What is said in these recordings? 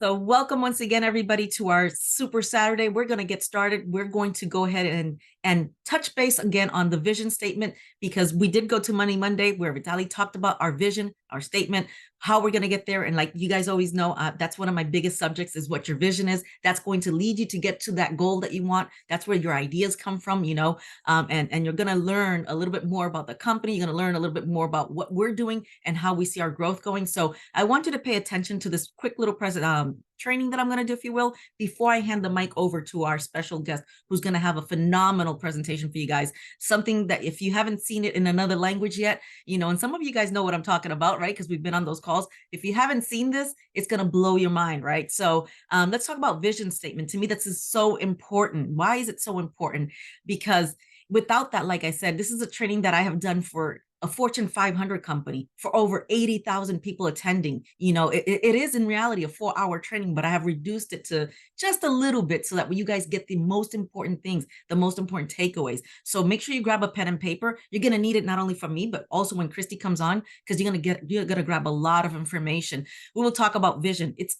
So welcome once again, everybody, to our Super Saturday. We're going to get started. We're going to go ahead and touch base again on the vision statement, because we did go to Money Monday where Vitaly talked about our vision, our statement, how we're going to get there. And like you guys always know, that's one of my biggest subjects is what your vision is. That's going to lead you to get to that goal that you want. That's where your ideas come from, and you're going to learn a little bit more about the company. You're going to learn a little bit more about what we're doing and how we see our growth going. So I want you to pay attention to this quick little training that I'm going to do, if you will, before I hand the mic over to our special guest, who's going to have a phenomenal presentation for you guys. Something that if you haven't seen it in another language yet, and some of you guys know what I'm talking about, right? Because we've been on those calls. If you haven't seen this, it's going to blow your mind, right? So let's talk about vision statement. To me, that's so important. Why is it so important? Because without that, like I said, this is a training that I have done for a Fortune 500 company for over 80,000 people attending. It is in reality a 4-hour training, but I have reduced it to just a little bit so that you guys get the most important things, the most important takeaways. So make sure you grab a pen and paper. You're going to need it not only from me, but also when Christy comes on, because you're going to grab a lot of information. We will talk about vision. It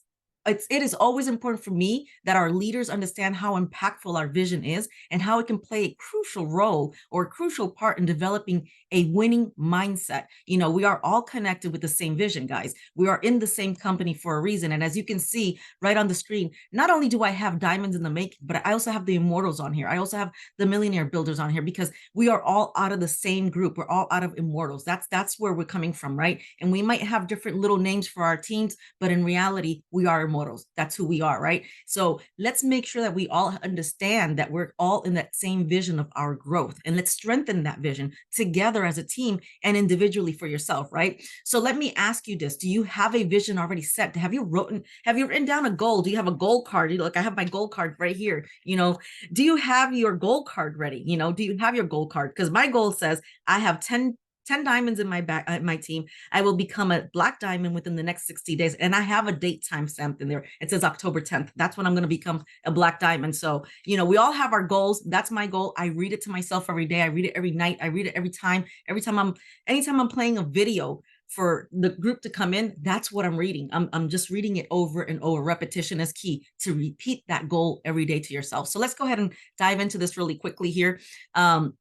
is always important for me that our leaders understand how impactful our vision is and how it can play a crucial role or a crucial part in developing a winning mindset. We are all connected with the same vision, guys. We are in the same company for a reason. And as you can see right on the screen, not only do I have diamonds in the making, but I also have the immortals on here. I also have the millionaire builders on here, because we are all out of the same group. We're all out of immortals. That's where we're coming from, right? And we might have different little names for our teams, but in reality, we are immortals. That's who we are, right? So let's make sure that we all understand that we're all in that same vision of our growth, and let's strengthen that vision together as a team and individually for yourself, right? So let me ask you this. Do you have a vision already set? Have you written down a goal? Do you have a goal card? Look, I have my goal card right here. Do you have your goal card ready? Do you have your goal card? Because my goal says I have 10 diamonds in my team. I will become a black diamond within the next 60 days. And I have a date time stamped in there. It says October 10th. That's when I'm going to become a black diamond. So, we all have our goals. That's my goal. I read it to myself every day. I read it every night. I read it anytime I'm playing a video for the group to come in, that's what I'm reading. I'm just reading it over and over. Repetition is key to repeat that goal every day to yourself. So let's go ahead and dive into this really quickly here. So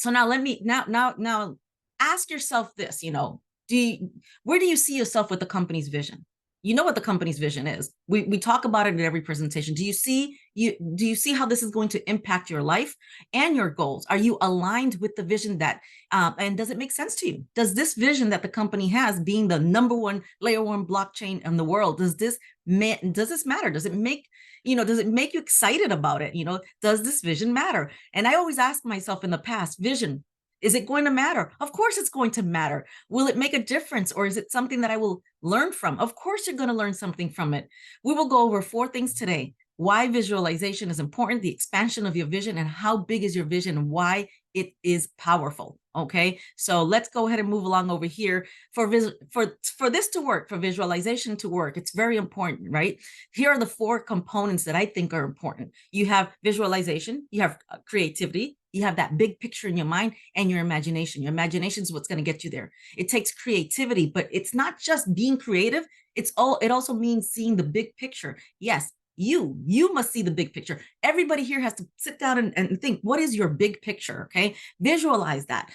now let me now ask yourself this, where do you see yourself with the company's vision? You know what the company's vision is. We talk about it in every presentation. Do you see how this is going to impact your life and your goals? Are you aligned with the vision and does it make sense to you? Does this vision that the company has, being the number one layer one blockchain in the world, does this matter? Does it make you excited about it? Does this vision matter? And I always ask myself in the past, vision, is it going to matter? Of course it's going to matter. Will it make a difference, or is it something that I will learn from? Of course you're going to learn something from it. We will go over 4 things today. Why visualization is important, the expansion of your vision, and how big is your vision and why it is powerful. Okay, so let's go ahead and move along over here. For this to work, for visualization to work, it's very important, right? Here are the 4 components that I think are important. You have visualization, you have creativity, you have that big picture in your mind, and your imagination. Your imagination is what's going to get you there. It takes creativity, but it's not just being creative. It also means seeing the big picture. Yes, you must see the big picture. Everybody here has to sit down and think, what is your big picture? Okay, visualize that.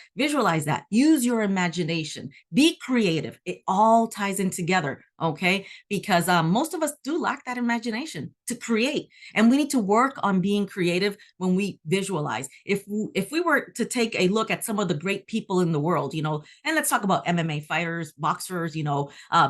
Use your imagination. Be creative. It all ties in together. Okay, because most of us do lack that imagination to create, and we need to work on being creative when we visualize. If we were to take a look at some of the great people in the world, and let's talk about MMA fighters, boxers,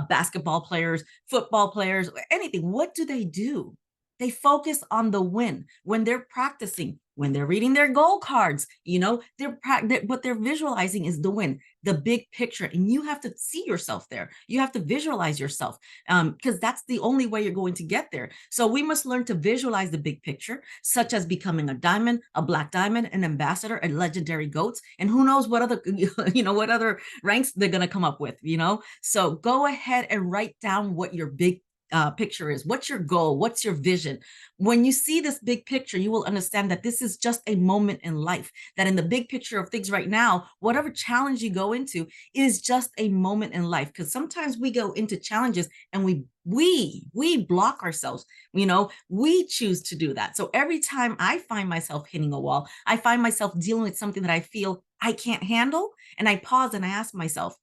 basketball players, football players, anything. What do? They focus on the win when they're practicing, when they're reading their goal cards. What they're visualizing is the win, the big picture, and you have to see yourself there. You have to visualize yourself, because that's the only way you're going to get there. So we must learn to visualize the big picture, such as becoming a diamond, a black diamond, an ambassador, a legendary GOATs, and who knows what other what other ranks they're going to come up with. So go ahead and write down what your big picture is? What's your goal? What's your vision? When you see this big picture, you will understand that this is just a moment in life, that in the big picture of things right now, whatever challenge you go into is just a moment in life. Because sometimes we go into challenges and we block ourselves. We choose to do that. So every time I find myself hitting a wall, I find myself dealing with something that I feel I can't handle, and I pause and I ask myself,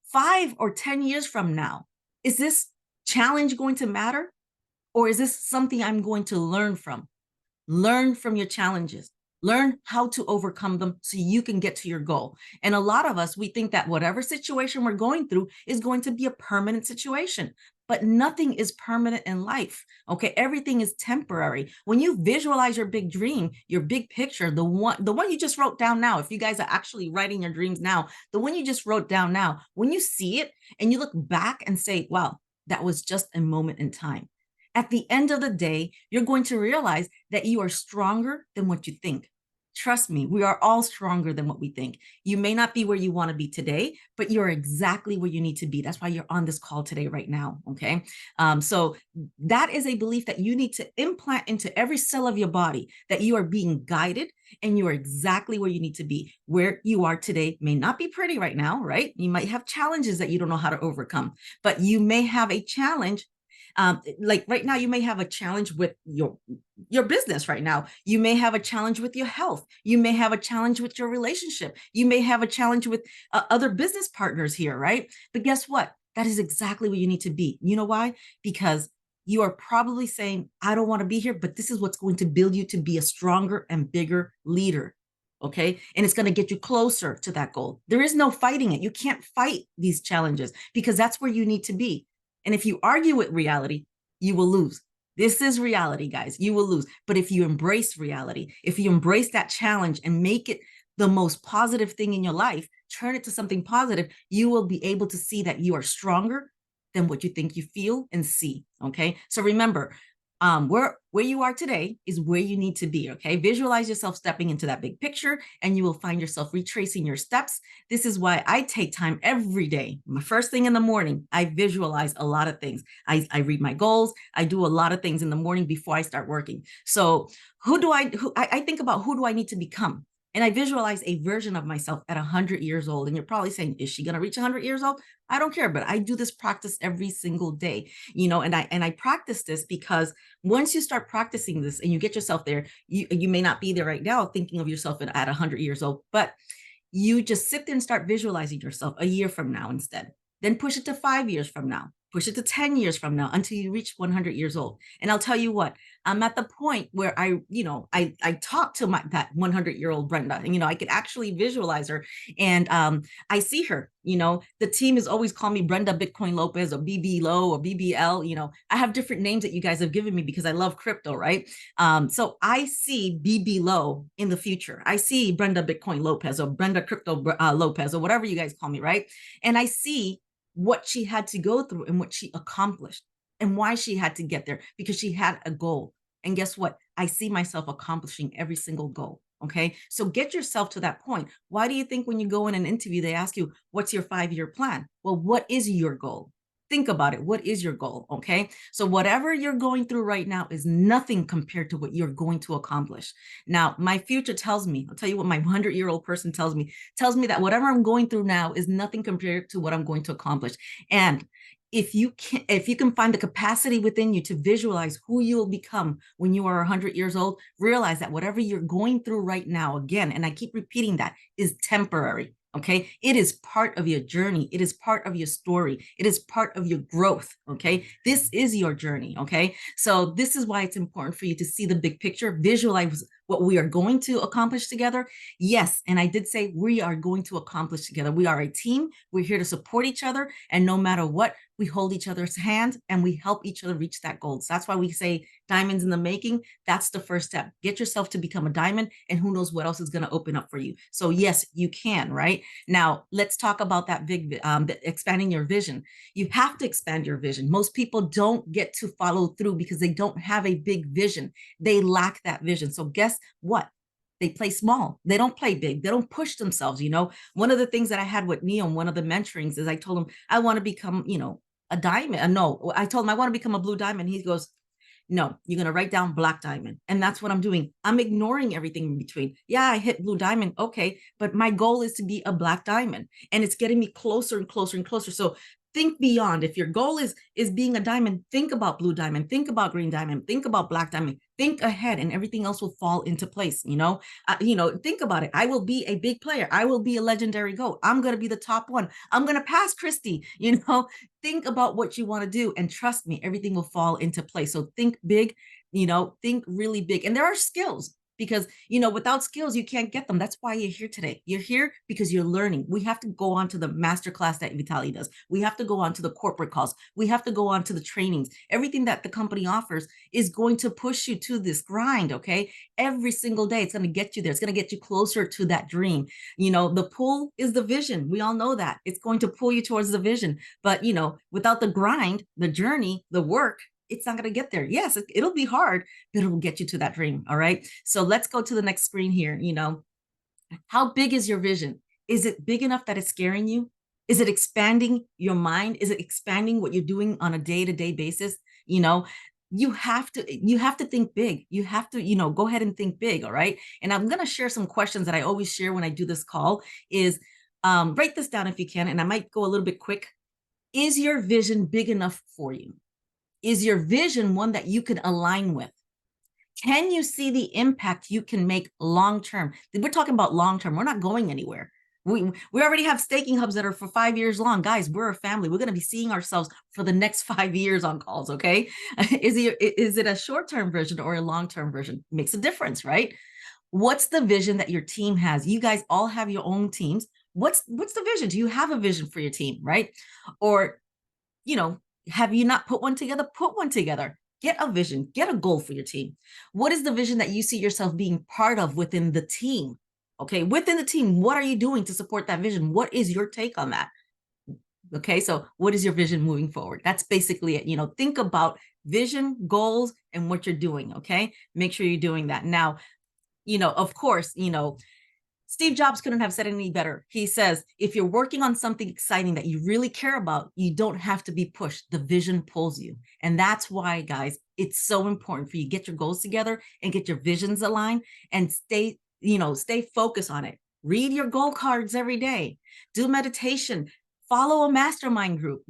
5 or 10 years from now, is this challenge going to matter? Or is this something I'm going to learn from? Learn from your challenges. Learn how to overcome them so you can get to your goal. And a lot of us, we think that whatever situation we're going through is going to be a permanent situation, but nothing is permanent in life. Okay, everything is temporary. When you visualize your big dream, your big picture, the one you just wrote down now, if you guys are actually writing your dreams now, the one you just wrote down now, when you see it and you look back and say, wow, that was just a moment in time. At the end of the day, you're going to realize that you are stronger than what you think. Trust me, we are all stronger than what we think. You may not be where you want to be today, but you're exactly where you need to be. That's why you're on this call today, right now. Okay. So that is a belief that you need to implant into every cell of your body, that you are being guided and you are exactly where you need to be. Where you are today may not be pretty right now, right? You might have challenges that you don't know how to overcome, but you may have a challenge. Like right now, you may have a challenge with your business right now. You may have a challenge with your health. You may have a challenge with your relationship. You may have a challenge with other business partners here, right? But guess what? That is exactly where you need to be. You know why? Because you are probably saying, I don't want to be here, but this is what's going to build you to be a stronger and bigger leader. Okay. And it's going to get you closer to that goal. There is no fighting it. You can't fight these challenges because that's where you need to be. And if you argue with reality, you will lose. This is reality, guys. You will lose. But if you embrace reality, if you embrace that challenge and make it the most positive thing in your life, turn it to something positive, you will be able to see that you are stronger than what you think you feel and see. Okay. So remember, where you are today is where you need to be. Okay. Visualize yourself stepping into that big picture and you will find yourself retracing your steps. This is why I take time every day. My first thing in the morning, I visualize a lot of things. I read my goals. I do a lot of things in the morning before I start working. So I think about who do I need to become? And I visualize a version of myself at 100 years old. And you're probably saying, is she going to reach 100 years old? I don't care, but I do this practice every single day, and I practice this because once you start practicing this and you get yourself there, you may not be there right now thinking of yourself at 100 years old, but you just sit there and start visualizing yourself a year from now instead. Then push it to 5 years from now, push it to 10 years from now until you reach 100 years old. And I'll tell you what, I'm at the point where I talk to that 100-year-old Brenda, and I could actually visualize her, and I see her. The team is always calling me Brenda Bitcoin Lopez or BB Low or BBL. I have different names that you guys have given me because I love crypto, right? So I see BB Low in the future. I see Brenda Bitcoin Lopez or Brenda Crypto Lopez or whatever you guys call me, right? And I see what she had to go through and what she accomplished and why she had to get there, because she had a goal. And guess what? I see myself accomplishing every single goal. Okay. So get yourself to that point. Why do you think when you go in an interview, they ask you, what's your 5-year plan? Well, what is your goal? Think about it. What is your goal? Okay. So whatever you're going through right now is nothing compared to what you're going to accomplish. Now, my future tells me, I'll tell you what my 100-year-old person tells me that whatever I'm going through now is nothing compared to what I'm going to accomplish. And if you can find the capacity within you to visualize who you will become when you are 100 years old, realize that whatever you're going through right now, again, and I keep repeating that, is temporary. Okay. It is part of your journey. It is part of your story. It is part of your growth. Okay. This is your journey. Okay. So this is why it's important for you to see the big picture, visualize what we are going to accomplish together. Yes. And I did say we are going to accomplish together. We are a team. We're here to support each other. And no matter what, we hold each other's hand and we help each other reach that goal. So that's why we say diamonds in the making. That's the first step. Get yourself to become a diamond, and who knows what else is going to open up for you. So yes, you can, right? Now, let's talk about that big, expanding your vision. You have to expand your vision. Most people don't get to follow through because they don't have a big vision. They lack that vision. So guess what? They play small. They don't play big. They don't push themselves. One of the things that I had with Neo, one of the mentorings, is I told him, I want to become, a diamond. No, I told him I want to become a blue diamond. He goes, no, you're going to write down black diamond. And that's what I'm doing. I'm ignoring everything in between. Yeah, I hit blue diamond. Okay. But my goal is to be a black diamond, and it's getting me closer and closer and closer. So think beyond. If your goal is being a diamond, think about blue diamond, think about green diamond, think about black diamond, think ahead, and everything else will fall into place. Think about it. I will be a big player. I will be a legendary GOAT. I'm going to be the top one. I'm going to pass Christy. Think about what you want to do, and trust me, everything will fall into place. So think big, think really big. And there are skills, because without skills you can't get them. That's why you're here today. You're here because you're learning. We have to go on to the masterclass that Vitaly does. We have to go on to the corporate calls. We have to go on to the trainings. Everything that the company offers is going to push you to this grind. Okay, every single day it's going to get you there. It's going to get you closer to that dream. The pull is the vision. We all know that it's going to pull you towards the vision. But without the grind, the journey, the work, it's not going to get there. Yes, it'll be hard, but it will get you to that dream. All right. So let's go to the next screen here. How big is your vision? Is it big enough that it's scaring you? Is it expanding your mind? Is it expanding what you're doing on a day-to-day basis? You have to think big. You have to, go ahead and think big. All right. And I'm going to share some questions that I always share when I do this call is, write this down if you can. And I might go a little bit quick. Is your vision big enough for you? Is your vision one that you can align with? Can you see the impact you can make long-term? We're talking about long-term. We're not going anywhere. We already have staking hubs that are for 5 years long. Guys, we're a family. We're going to be seeing ourselves for the next 5 years on calls, okay? Is it a short-term version or a long-term version? Makes a difference, right? What's the vision that your team has? You guys all have your own teams. What's the vision? Do you have a vision for your team, right? Or, have you not put one together? Put one together. Get a vision, get a goal for your team. What is the vision that you see yourself being part of within the team? Okay, within the team, what are you doing to support that vision? What is your take on that? Okay, so what is your vision moving forward? That's basically it. Think about vision, goals, and what you're doing. Okay, make sure you're doing that. Now, of course, Steve Jobs couldn't have said it any better. He says, if you're working on something exciting that you really care about, you don't have to be pushed. The vision pulls you. And that's why, guys, it's so important for you to get your goals together and get your visions aligned and stay focused on it. Read your goal cards every day. Do meditation. Follow a mastermind group,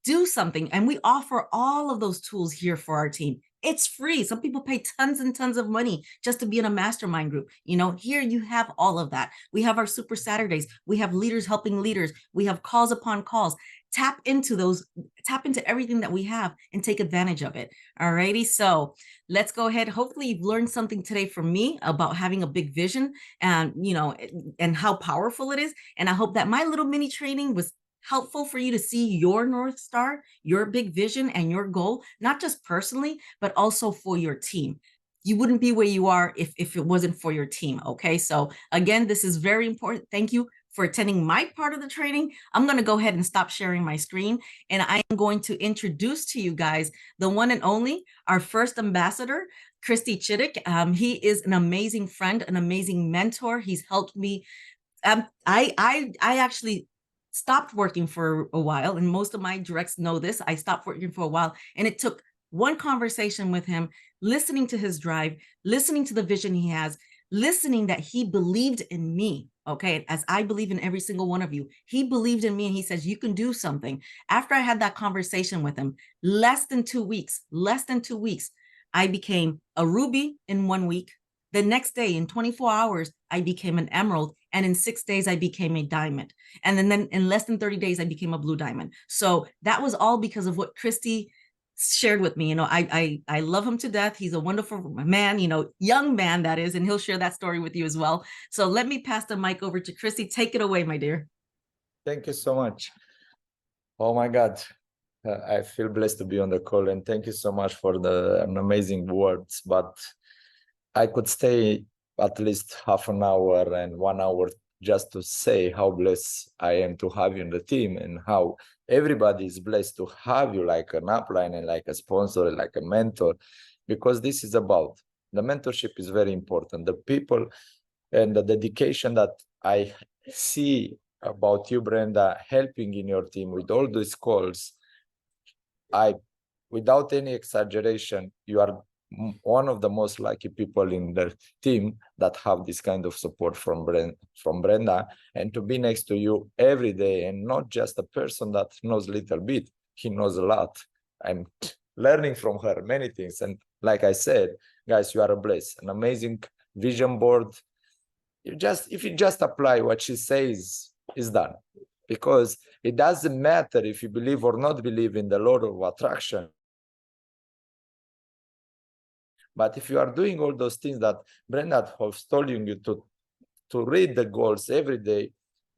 do something. And we offer all of those tools here for our team. It's free. Some people pay tons and tons of money just to be in a mastermind group. Here you have all of that. We have our Super Saturdays. We have leaders helping leaders. We have calls upon calls. Tap into everything that we have and take advantage of it. All righty. So let's go ahead. Hopefully you've learned something today from me about having a big vision and, and how powerful it is. And I hope that my little mini training was helpful for you to see your North Star, your big vision, and your goal, not just personally, but also for your team. You wouldn't be where you are if it wasn't for your team. Okay. So again, this is very important. Thank you for attending my part of the training. I'm going to go ahead and stop sharing my screen, and I am going to introduce to you guys the one and only, our first ambassador, Christy Chittick. He is an amazing friend, an amazing mentor. He's helped me. I actually stopped working for a while, and most of my directs know this. I stopped working for a while, and it took one conversation with him, listening to his drive, listening to the vision he has, listening that he believed in me. Okay, as I believe in every single one of you. He believed in me, and he says, you can do something. After I had that conversation with him, less than 2 weeks, I became a ruby in 1 week. The next day, in 24 hours, I became an emerald. And in 6 days, I became a diamond. And then in less than 30 days, I became a blue diamond. So that was all because of what Christy shared with me. I love him to death. He's a wonderful man, young man that is, and he'll share that story with you as well. So let me pass the mic over to Christy. Take it away, my dear. Thank you so much. Oh my God. I feel blessed to be on the call, and thank you so much for the amazing words. But I could stay at least half an hour and 1 hour just to say how blessed I am to have you in the team, and how everybody is blessed to have you like an upline and like a sponsor and like a mentor, because this is about the mentorship is very important. The people and the dedication that I see about you, Brenda, helping in your team with all these calls, without any exaggeration, you are one of the most lucky people in the team that have this kind of support from Brenda, and to be next to you every day, and not just a person that knows a little bit, he knows a lot. I'm learning from her many things. And like I said, guys, you are a bless, an amazing vision board. If you just apply what she says, is done. Because it doesn't matter if you believe or not believe in the law of attraction. But if you are doing all those things that Brenda has told you to read the goals every day,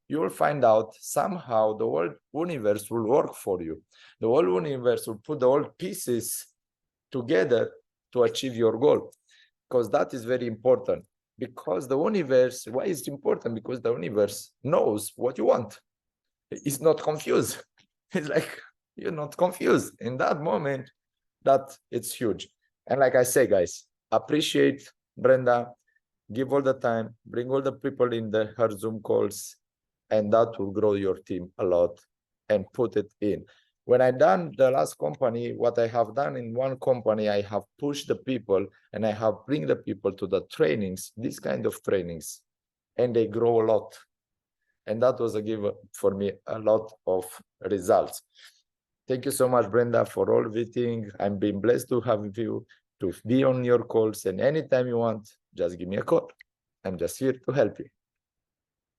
you will find out somehow the whole universe will work for you. The whole universe will put the whole pieces together to achieve your goal. Because that is very important. Because the universe, why is it important? Because the universe knows what you want. It's not confused. It's like, you're not confused. In that moment, that it's huge. And like I say, guys, appreciate Brenda, give all the time, bring all the people in her Zoom calls, and that will grow your team a lot, and put it in. When I done the last company, what I have done in one company, I have pushed the people and I have bring the people to the trainings, this kind of trainings, and they grow a lot. And that was a give for me a lot of results. Thank you so much, Brenda, for all everything. I'm being blessed to have you, to be on your calls, and anytime you want, just give me a call. I'm just here to help you.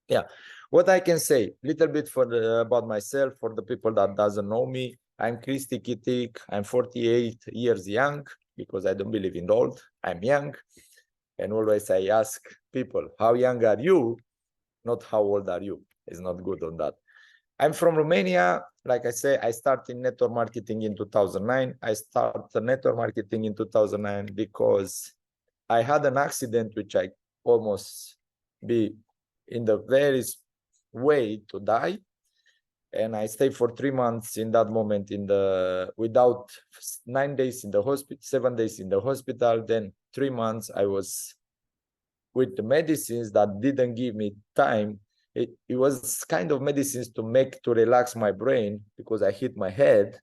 Yeah, what I can say, little bit about myself, for the people that doesn't know me. I'm Christy Kitik. I'm 48 years young, because I don't believe in old. I'm young. And always I ask people, how young are you? Not how old are you? It's not good on that. I'm from Romania. Like I say, I started network marketing in 2009. I started network marketing in 2009 because I had an accident which I almost be in the very way to die. And I stayed for 3 months in that moment without 9 days in the hospital, 7 days in the hospital. Then 3 months I was with the medicines that didn't give me time. It was kind of medicines to relax my brain, because I hit my head.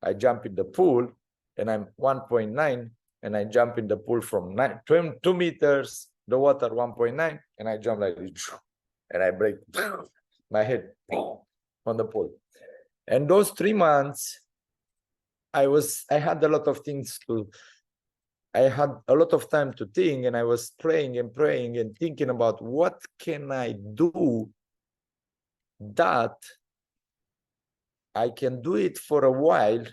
I jump in the pool and I'm 1.9, and I jump in the pool from 2 meters, the water 1.9, and I jump like this, and I break my head on the pool. And those 3 months, I had a lot of things I had a lot of time to think, and I was praying and thinking about what can I do that I can do it for a while,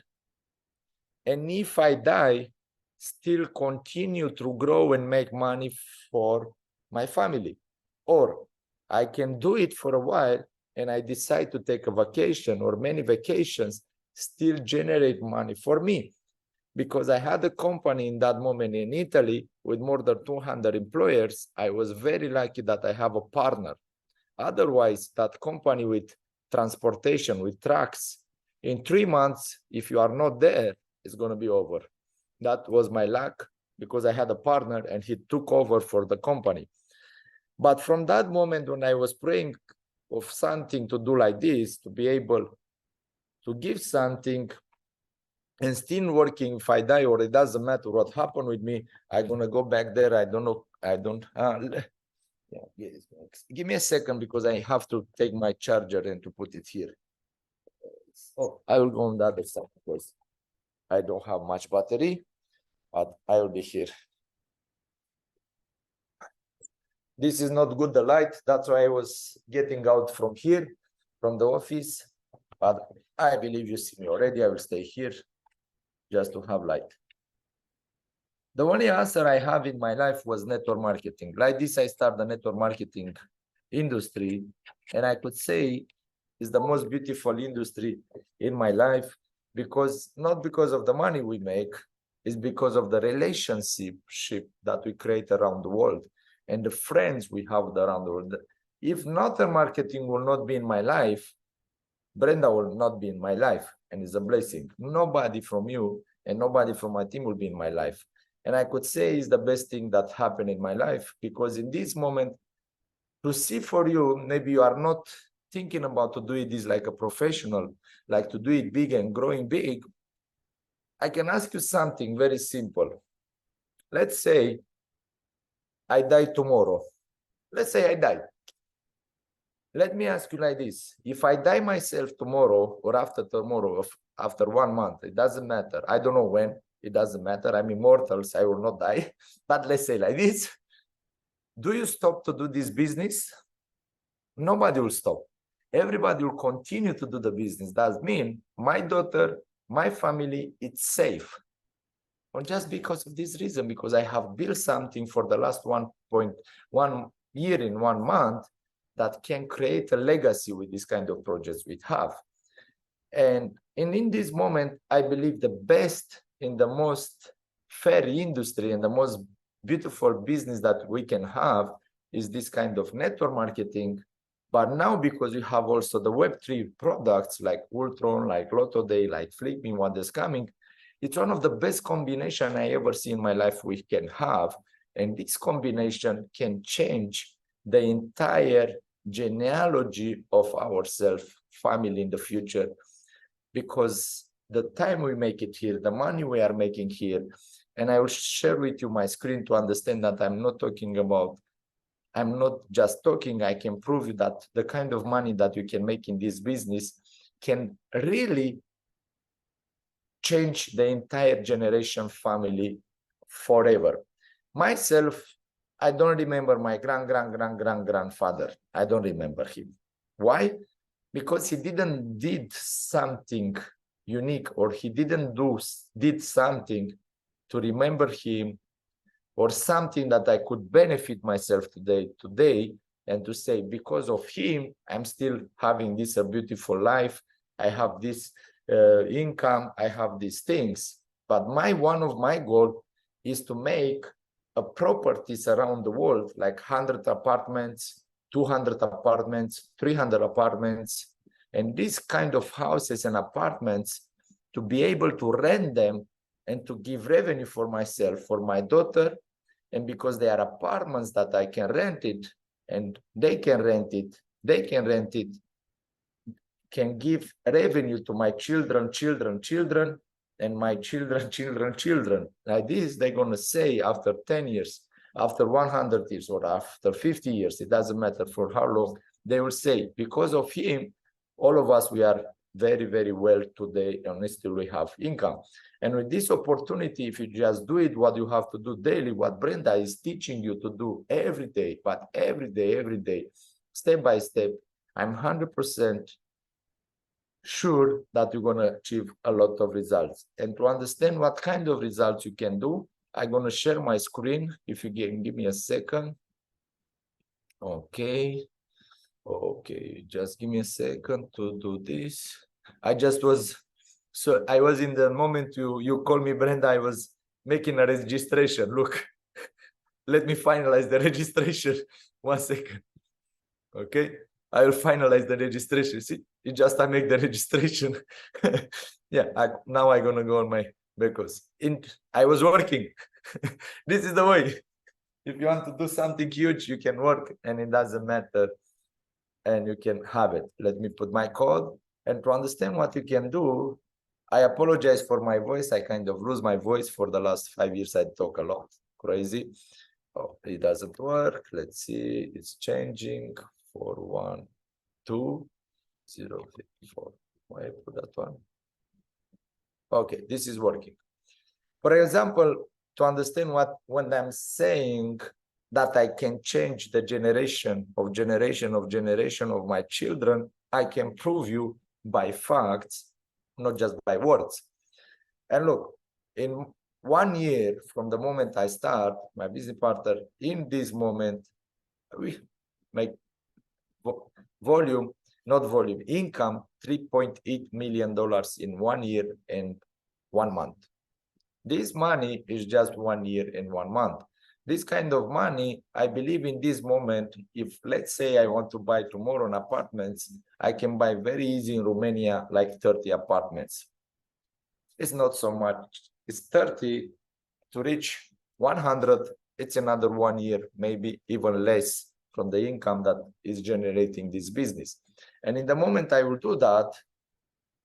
and if I die, still continue to grow and make money for my family. Or I can do it for a while and I decide to take a vacation or many vacations, still generate money for me. Because I had a company in that moment in Italy with more than 200 employers. I was very lucky that I have a partner. Otherwise, that company with transportation, with trucks, in 3 months, if you are not there, it's going to be over. That was my luck, because I had a partner and he took over for the company. But from that moment, when I was praying of something to do like this, to be able to give something, and still working, if I die or it doesn't matter what happened with me, I'm going to go back there. I don't know. Yeah, give me a second, because I have to take my charger and to put it here. Oh, I will go on the other side, because I don't have much battery, but I will be here. This is not good, the light. That's why I was getting out from here, from the office. But I believe you see me already. I will stay here just to have light. The only answer I have in my life was network marketing. Like this, I started the network marketing industry, and I could say it's the most beautiful industry in my life, because not because of the money we make, it's because of the relationship that we create around the world and the friends we have around the world. If network marketing will not be in my life, Brenda will not be in my life, and it's a blessing. Nobody from you and nobody from my team will be in my life. And I could say it's the best thing that happened in my life, because in this moment, to see for you, maybe you are not thinking about to do this like a professional, like to do it big and growing big. I can ask you something very simple. Let's say I die tomorrow. Let's say I die. Let me ask you like this. If I die myself tomorrow or after tomorrow, after 1 month, it doesn't matter. I don't know when, it doesn't matter. I'm immortal, so I will not die. But let's say like this. Do you stop to do this business? Nobody will stop. Everybody will continue to do the business. That means my daughter, my family, it's safe. Or just because of this reason, because I have built something for the last 1.1 year in 1 month that can create a legacy with this kind of projects we have. And in this moment, I believe the best in the most fair industry and the most beautiful business that we can have is this kind of network marketing. But now, because we have also the Web3 products like Ultron, like Lotto Day, like Flip Me, what is coming, it's one of the best combination I ever see in my life we can have. And this combination can change the entire genealogy of our family in the future. Because the time we make it here, the money we are making here, and I will share with you my screen to understand that I'm not just talking, I can prove you that the kind of money that you can make in this business can really change the entire generation family forever. Myself, I don't remember my grandfather. I don't remember him. Why? Because he didn't did something unique, or he did something to remember him, or something that I could benefit myself today, and to say, because of him, I'm still having this beautiful life. I have this income, I have these things. But one of my goals is to make properties around the world, like 100 apartments, 200 apartments, 300 apartments, and these kind of houses and apartments, to be able to rent them and to give revenue for myself, for my daughter. And because they are apartments that I can rent it, and they can rent it, can give revenue to my children, and my children. Like this, they're going to say after 10 years, after 100 years, or after 50 years, it doesn't matter for how long, they will say, because of him, all of us, we are very, very well today, and still we have income. And with this opportunity, if you just do it, what you have to do daily, what Brenda is teaching you to do every day, but every day, step by step, I'm 100% sure that you're going to achieve a lot of results. And to understand what kind of results you can do, I'm going to share my screen. If you can give me a second. Okay, just give me a second to do this. I was in the moment you called me, Brenda, I was making a registration. Look, let me finalize the registration. 1 second. Okay, I will finalize the registration. See, I make the registration. Yeah, now I'm gonna go on my because I was working. This is the way. If you want to do something huge, you can work, and it doesn't matter, and you can have it. Let me put my code. And to understand what you can do, I apologize for my voice. I kind of lose my voice for the last 5 years. I talk a lot, crazy. Oh, it doesn't work. Let's see, it's changing. 412-054. Why I put that one? Okay, this is working. For example, to understand when I'm saying that I can change the generation of my children, I can prove you by facts, not just by words. And look, in 1 year from the moment I start, my business partner, in this moment, we make income, $3.8 million in 1 year and 1 month. This money is just 1 year and 1 month. This kind of money, I believe in this moment, if let's say I want to buy tomorrow an apartments, I can buy very easy in Romania, like 30 apartments. It's not so much. It's 30 to reach 100. It's another 1 year, maybe even less from the income that is generating this business. And in the moment I will do that,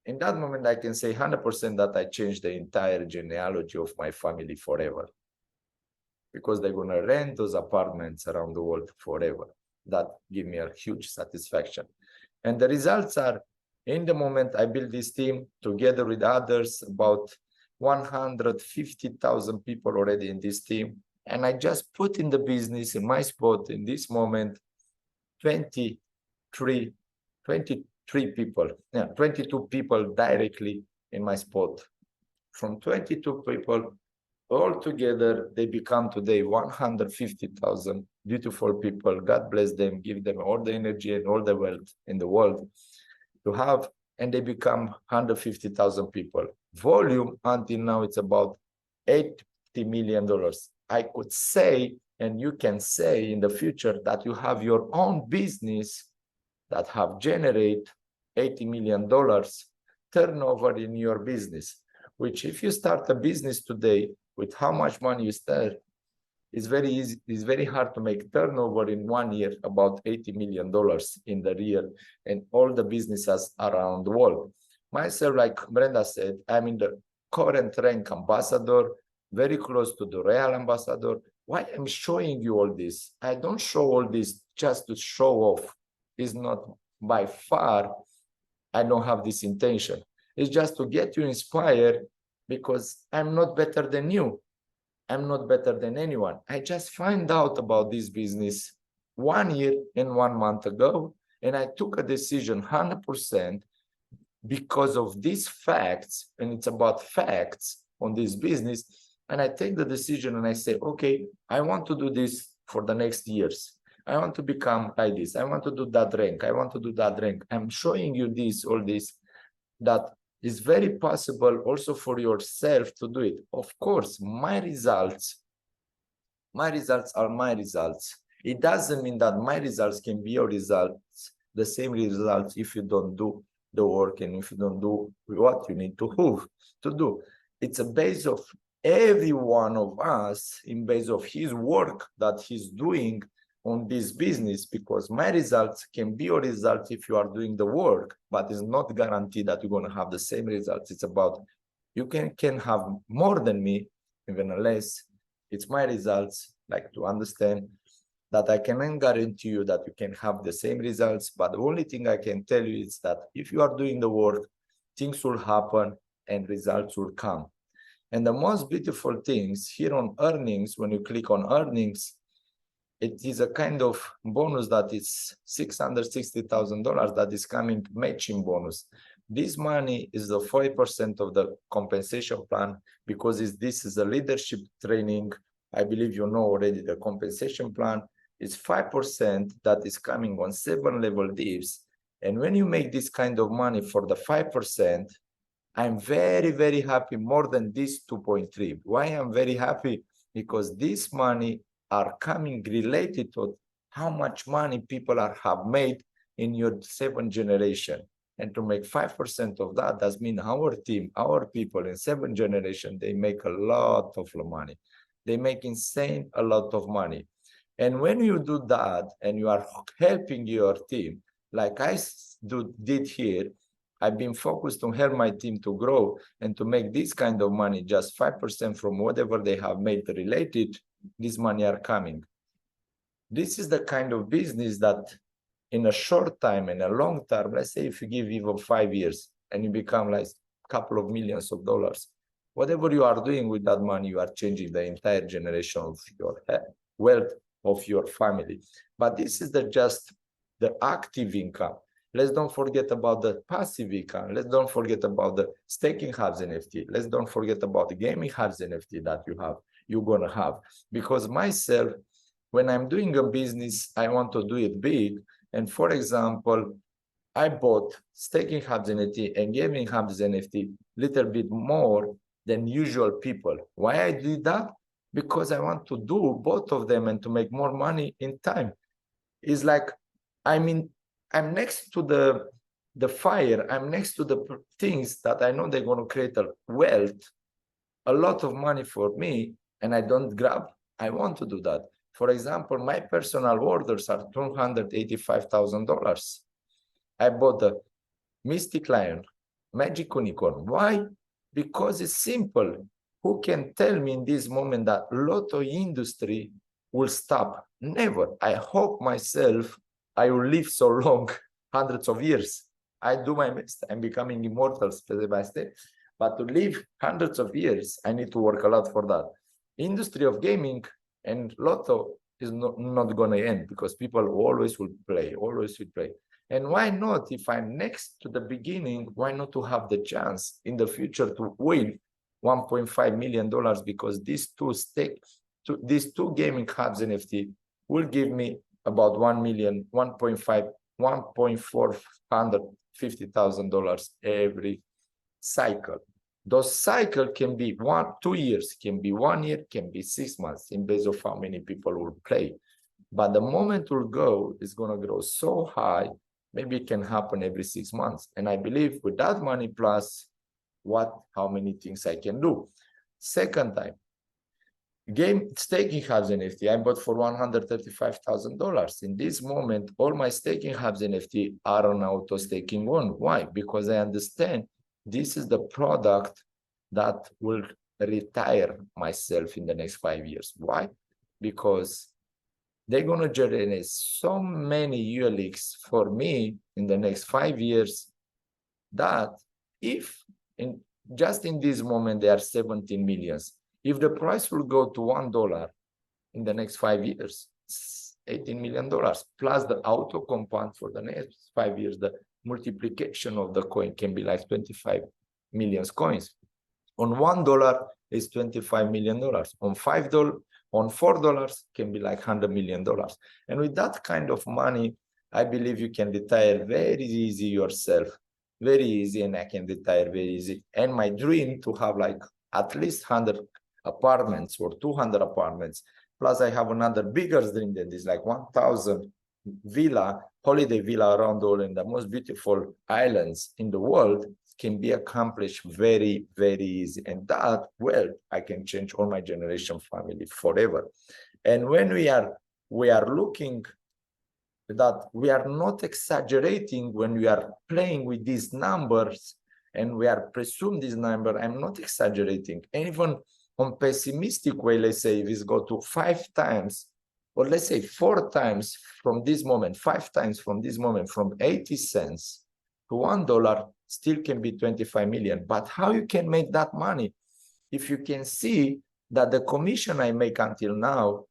In that moment, I can say 100% that I changed the entire genealogy of my family forever, because they're going to rent those apartments around the world forever. That give me a huge satisfaction. And the results are, in the moment I build this team together with others, about 150,000 people already in this team. And I just put in the business in my spot in this moment, 23 people, 22 people directly in my spot. From 22 people, all together, they become today 150,000 beautiful people. God bless them, give them all the energy and all the wealth in the world to have, and they become 150,000 people. Volume until now, it's about $80 million. I could say, and you can say in the future, that you have your own business that have generate $80 million turnover in your business, which if you start a business today with how much money you start, it's very easy, it's very hard to make turnover in 1 year about $80 million in the real and all the businesses around the world. Myself, like Brenda said, I'm in the current rank ambassador, very close to the Real ambassador. Why I'm showing you all this? I don't show all this just to show off. It's not by far, I don't have this intention. It's just to get you inspired, because I'm not better than you. I'm not better than anyone. I just find out about this business 1 year and 1 month ago, and I took a decision 100% because of these facts, and it's about facts on this business. And I take the decision and I say, okay, I want to do this for the next years. I want to become like this. I want to do that rank. I want to do that rank. I'm showing you this, all this, that is very possible also for yourself to do it. Of course, my results are my results. It doesn't mean that my results can be your results, the same results, if you don't do the work and if you don't do what you need to do. It's a base of every one of us, in base of his work that he's doing on this business, because my results can be your results if you are doing the work, but it's not guaranteed that you're going to have the same results. It's about, you can have more than me, even less. It's my results, like, to understand that I cannot guarantee you that you can have the same results, but the only thing I can tell you is that if you are doing the work, things will happen and results will come. And the most beautiful things here on earnings, when you click on earnings, it is a kind of bonus that is $660,000 that is coming matching bonus. This money is the 40% of the compensation plan, because this is a leadership training. I believe you know already the compensation plan is 5% that is coming on 7-level divs. And when you make this kind of money for the 5%, I'm very, very happy, more than this 2.3. Why I'm very happy? Because this money are coming related to how much money people have made in your 7th generation. And to make 5% of that, does mean our team, our people in 7th generation, they make a lot of money. They make insane a lot of money. And when you do that and you are helping your team, like I did here, I've been focused on help my team to grow and to make this kind of money, just 5% from whatever they have made related, this money are coming. This is the kind of business that in a short time and a long term, let's say if you give even 5 years and you become like a couple of millions of dollars, whatever you are doing with that money, you are changing the entire generation of your wealth of your family. But this is just the active income. Let's don't forget about the passive income. Let's don't forget about the staking hubs NFT. Let's don't forget about the gaming hubs NFT that you're going to have. Because myself, when I'm doing a business, I want to do it big. And for example, I bought staking hubs NFT and gaming hubs NFT little bit more than usual people. Why I did that? Because I want to do both of them and to make more money in time. It's like, I'm next to the fire. I'm next to the things that I know they're going to create a wealth, a lot of money for me, and I don't grab. I want to do that. For example, my personal orders are $285,000. I bought the Mystic Lion, magic unicorn. Why? Because it's simple. Who can tell me in this moment that lotto industry will stop? Never. I hope myself I will live so long, hundreds of years. I do my best. I'm becoming immortal step by step. But to live hundreds of years, I need to work a lot for that. Industry of gaming and lotto is not going to end because people always will play, always will play. And why not, if I'm next to the beginning, why not to have the chance in the future to win $1.5 million because these two gaming hubs NFT will give me about 1 million, 1.450,000 every cycle. Those cycle can be 2 years, can be 1 year, can be 6 months, in base of how many people will play. But the moment will go is going to grow so high, maybe it can happen every 6 months. And I believe with that money plus how many things I can do. Second time, game staking hubs NFT, I bought for $135,000. In this moment, all my staking hubs NFT are on auto staking one. Why? Because I understand this is the product that will retire myself in the next 5 years. Why? Because they're going to generate so many ULX for me in the next 5 years that if just in this moment, they are 17 millions. If the price will go to $1 in the next 5 years, $18 million, plus the auto compound for the next 5 years, the multiplication of the coin can be like 25 million coins. On $1 is $25 million. On $4 can be like $100 million. And with that kind of money, I believe you can retire very easy yourself. Very easy, and I can retire very easy. And my dream to have like at least 100 apartments or 200 apartments. Plus I have another bigger dream than this, like 1,000 holiday villa around all in the most beautiful islands in the world can be accomplished very, very easy. And that, well, I can change all my generation family forever. And when we are looking that we are not exaggerating when we are playing with these numbers and we are presume this number, I'm not exaggerating. And even on pessimistic way, let's say if it's go to 5 times, or let's say 4 times from this moment, 5 times from this moment, from 80 cents to $1, still can be 25 million. But how you can make that money? If you can see that the commission I make until now,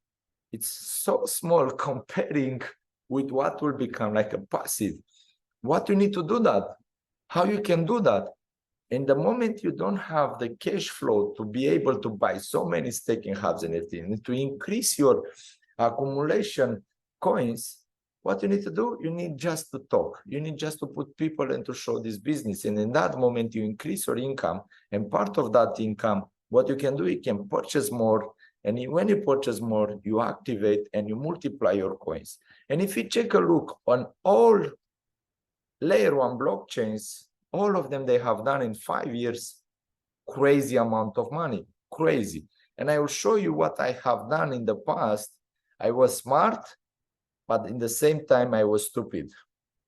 it's so small comparing with what will become like a passive. What you need to do that? How you can do that? In the moment you don't have the cash flow to be able to buy so many staking hubs and everything, to increase your accumulation coins, what you need to do, you need just to talk. You need just to put people and to show this business. And in that moment, you increase your income. And part of that income, what you can do, you can purchase more. And when you purchase more, you activate and you multiply your coins. And if you take a look on all layer 1 blockchains, all of them, they have done in 5 years, crazy amount of money, crazy. And I will show you what I have done in the past. I was smart, but in the same time, I was stupid.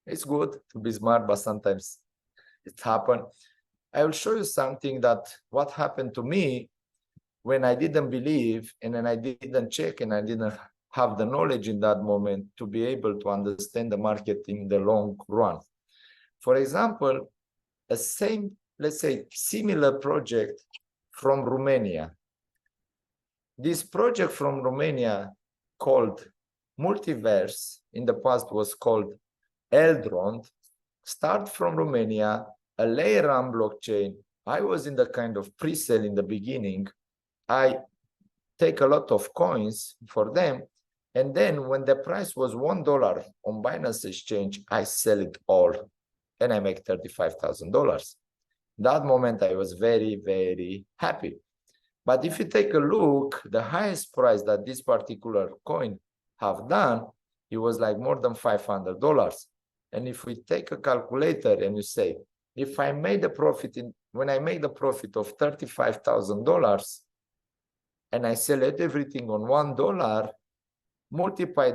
It's good to be smart, but sometimes it happens. I will show you something that what happened to me when I didn't believe and then I didn't check and I didn't have the knowledge in that moment to be able to understand the market in the long run. For example, a same, let's say, similar project from Romania. This project from Romania called Multiverse, in the past was called Eldron, start from Romania, a layer 1 blockchain. I was in the kind of pre-sale in the beginning. I take a lot of coins for them. And then when the price was $1 on Binance Exchange, I sell it all and I make $35,000. That moment I was very, very happy. But if you take a look, the highest price that this particular coin have done, it was like more than $500. And if we take a calculator and you say, if I made a profit when I make the profit of $35,000 and I sell everything on $1, multiply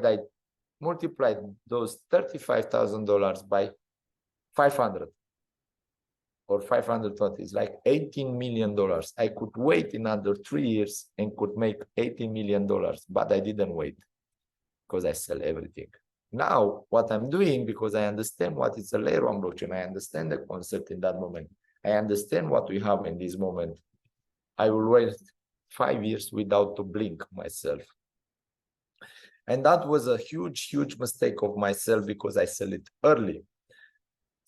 those $35,000 by 500. or 520, it's like $18 million. I could wait another 3 years and could make $18 million, but I didn't wait because I sell everything. Now, what I'm doing, because I understand what is a layer one blockchain, I understand the concept in that moment. I understand what we have in this moment. I will wait 5 years without to blink myself. And that was a huge, huge mistake of myself because I sell it early.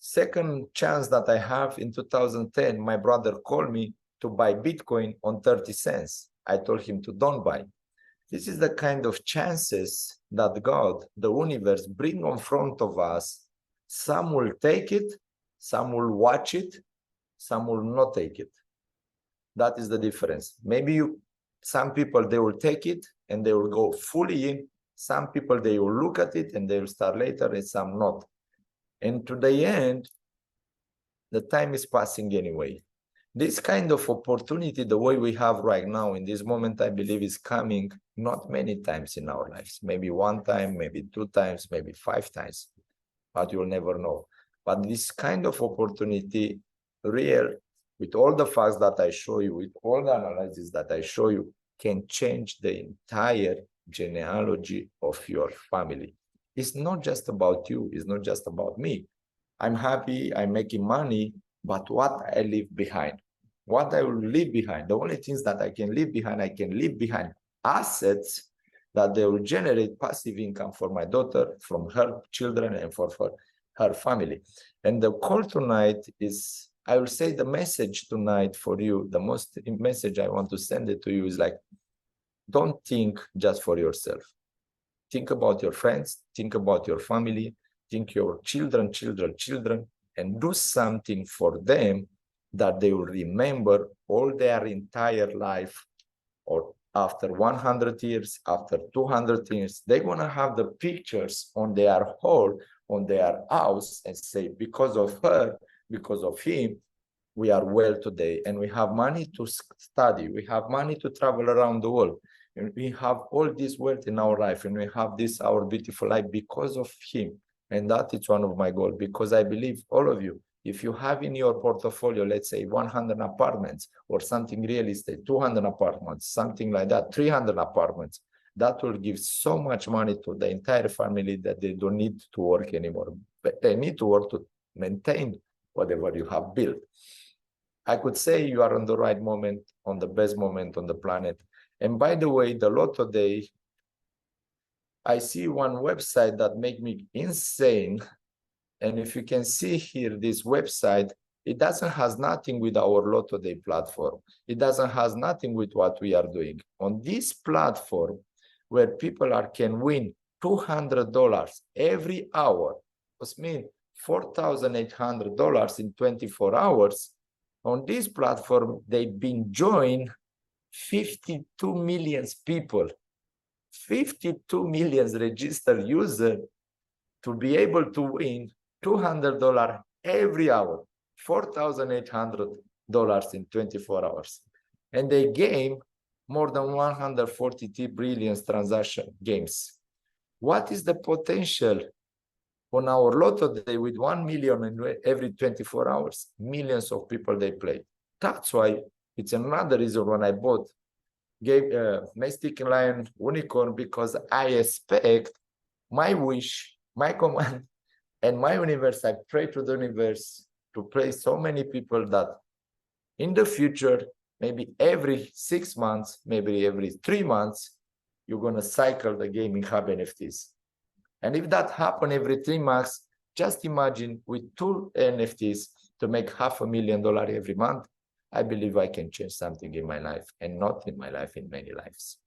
Second chance that I have in 2010, my brother called me to buy Bitcoin on 30 cents. I told him to don't buy. This is the kind of chances that God, the universe, bring in front of us. Some will take it, some will watch it, some will not take it. That is the difference. Maybe some people, they will take it and they will go fully in. Some people, they will look at it and they will start later, and some not. And to the end, the time is passing anyway. This kind of opportunity, the way we have right now in this moment, I believe is coming not many times in our lives. Maybe one time, maybe 2 times, maybe 5 times, but you'll never know. But this kind of opportunity, real, with all the facts that I show you, with all the analysis that I show you, can change the entire genealogy of your family. It's not just about you. It's not just about me. I'm happy, I'm making money, but what I leave behind, what I will leave behind, the only things that I can leave behind assets that they will generate passive income for my daughter, from her children, and for her family. And the call tonight is, I will say the message tonight for you, the most message I want to send it to you is like, don't think just for yourself. Think about your friends, think about your family, think your children, and do something for them that they will remember all their entire life, or after 100 years, after 200 years, they're going to have the pictures on their wall, on their house, and say, because of her, because of him, we are well today, and we have money to study, we have money to travel around the world, and we have all this wealth in our life, and we have this, our beautiful life, because of him. And that is one of my goals, because I believe all of you, if you have in your portfolio, let's say 100 apartments or something real estate, 200 apartments, something like that, 300 apartments, that will give so much money to the entire family that they don't need to work anymore. But they need to work to maintain whatever you have built. I could say you are on the right moment, on the best moment on the planet. And by the way, the Lotto Day, I see one website that make me insane. And if you can see here, this website, it doesn't has nothing with our Lotto Day platform. It doesn't has nothing with what we are doing. On this platform, where people can win $200 every hour, which means $4,800 in 24 hours, on this platform, they've been joined 52 million people, 52 million registered users to be able to win $200 every hour, $4,800 in 24 hours. And they game more than 143 billion transaction games. What is the potential on our Lotto Day with 1 million in every 24 hours? Millions of people they play. That's why it's another reason when I bought Mystic Lion Unicorn, because I expect my wish, my command, and my universe, I pray to the universe to play so many people that in the future, maybe every 6 months, maybe every 3 months, you're going to cycle the gaming hub NFTs. And if that happen every 3 months, just imagine with 2 NFTs to make $500,000 every month, I believe I can change something in my life, and not in my life, in many lives.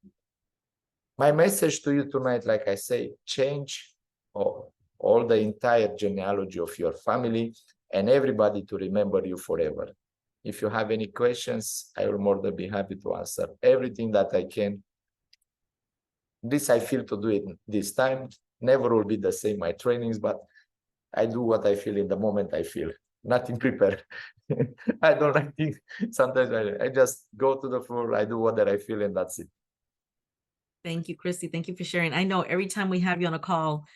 My message to you tonight, like I say, change all the entire genealogy of your family, and everybody to remember you forever. If you have any questions, I will more than be happy to answer everything that I can. This I feel to do it this time. Never will be the same, my trainings, but I do what I feel in the moment I feel. Nothing prepared. I don't like things. Sometimes I just go to the floor, I do what I feel, and that's it. Thank you, Christy. Thank you for sharing. I know every time we have you on a call,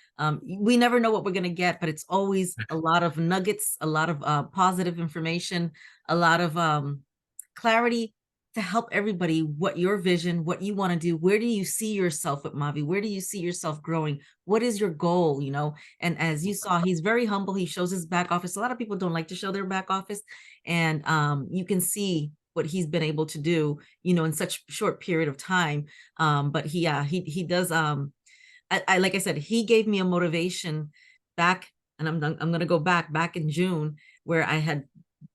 we never know what we're going to get, but it's always a lot of nuggets, a lot of positive information, a lot of clarity to help everybody what your vision, what you want to do. Where do you see yourself with Mavi? Where do you see yourself growing? What is your goal? You know, and as you saw, he's very humble. He shows his back office. A lot of people don't like to show their back office, and you can see what he's been able to do, you know, in such short period of time. But he does. I like I said, he gave me a motivation back, and I'm gonna go back in June, where I had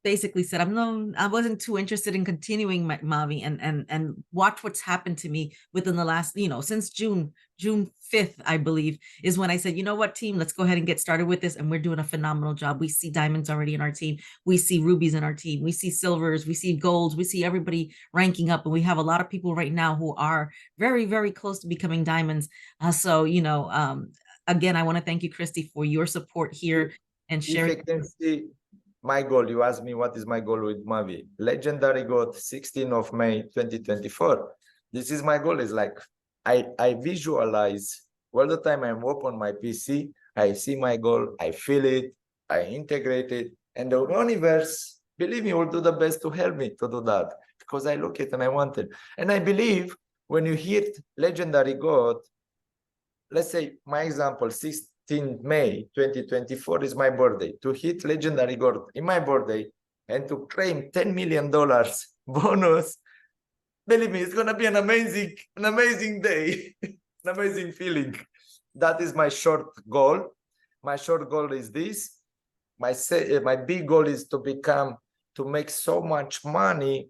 basically said I wasn't too interested in continuing my Mavi, and watch what's happened to me within the last, you know, since June 5th, I believe, is when I said, you know what, team, let's go ahead and get started with this. And we're doing a phenomenal job. We see diamonds already in our team. We see rubies in our team. We see silvers. We see golds. We see everybody ranking up. And we have a lot of people right now who are very, very close to becoming diamonds. So, you know, again, I want to thank you, Christy, for your support here and If sharing. I can see my goal, you asked me what is my goal with Mavi. Legendary God, 16th of May 2024. This is my goal. Is like I visualize all the time. I'm open my PC. I see my goal. I feel it. I integrate it, and the universe, believe me, will do the best to help me to do that, because I look it and I want it. And I believe when you hit legendary God, let's say my example, 16 May 2024 is my birthday. To hit legendary God in my birthday and to claim $10 million bonus, believe me, it's gonna be an amazing day, an amazing feeling. That is my short goal. My short goal is this. My big goal is to make so much money.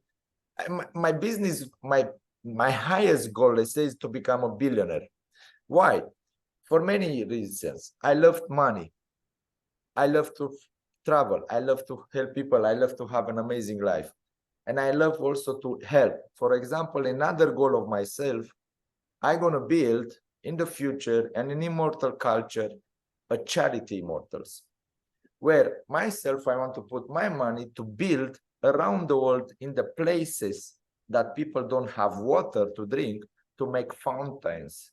My business, my highest goal, let's say, is to become a billionaire. Why? For many reasons. I love money. I love to travel. I love to help people. I love to have an amazing life. And I love also to help. For example, another goal of myself, I'm going to build in the future and in immortal culture, a charity immortals, where myself, I want to put my money to build around the world in the places that people don't have water to drink, to make fountains.